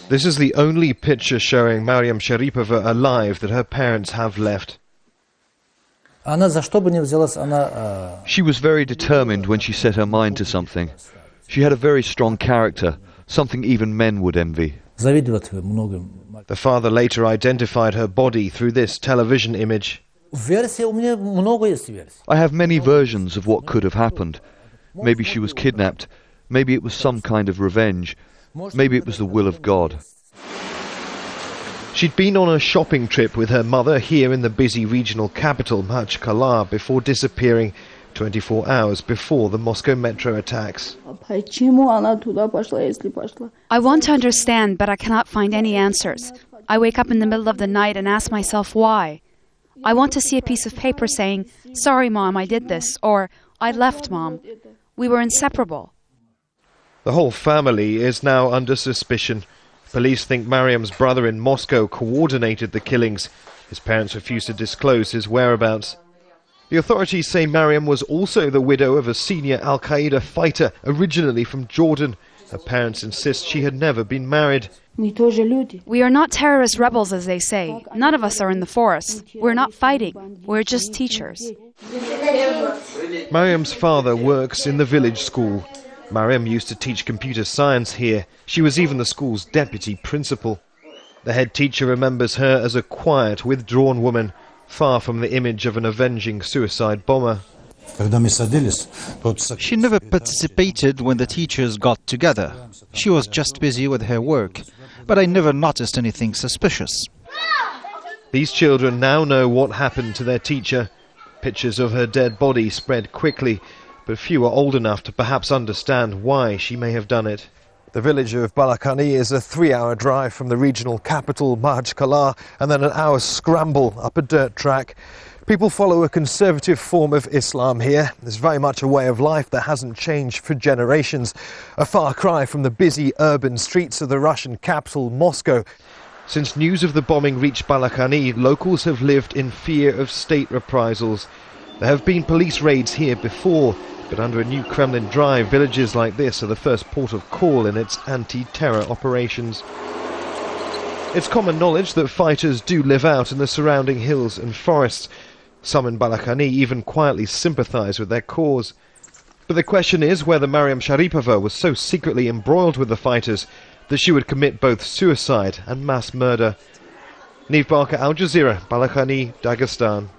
This is the only picture showing Maryam Sharipova alive that her parents have left. She was very determined when she set her mind to something. She had a very strong character, something even men would envy. The father later identified her body through this television image. I have many versions of what could have happened. Maybe she was kidnapped. Maybe it was some kind of revenge. Maybe it was the will of God. She'd been on a shopping trip with her mother here in the busy regional capital, Makhachkala, before disappearing 24 hours before the Moscow metro attacks. I want to understand, but I cannot find any answers. I wake up in the middle of the night and ask myself why. I want to see a piece of paper saying, "Sorry, Mom, I did this," or "I left, Mom. We were inseparable." The whole family is now under suspicion. Police think Maryam's brother in Moscow coordinated the killings. His parents refuse to disclose his whereabouts. The authorities say Maryam was also the widow of a senior Al-Qaeda fighter, originally from Jordan. Her parents insist she had never been married. We are not terrorist rebels, as they say. None of us are in the forest. We're not fighting. We're just teachers. Maryam's father works in the village school. Maryam used to teach computer science here. She was even the school's deputy principal. The head teacher remembers her as a quiet, withdrawn woman, far from the image of an avenging suicide bomber. She never participated when the teachers got together. She was just busy with her work, but I never noticed anything suspicious. These children now know what happened to their teacher. Pictures of her dead body spread quickly, but few are old enough to perhaps understand why she may have done it. The village of Balakhani is a 3-hour drive from the regional capital, Makhachkala, and then an hour's scramble up a dirt track. People follow a conservative form of Islam here. There's very much a way of life that hasn't changed for generations. A far cry from the busy urban streets of the Russian capital, Moscow. Since news of the bombing reached Balakhani, locals have lived in fear of state reprisals. There have been police raids here before, but under a new Kremlin drive, villages like this are the first port of call in its anti-terror operations. It's common knowledge that fighters do live out in the surrounding hills and forests. Some in Balakhani even quietly sympathize with their cause. But the question is whether Maryam Sharipova was so secretly embroiled with the fighters that she would commit both suicide and mass murder. Neave, Al Jazeera, Balakhani, Dagestan.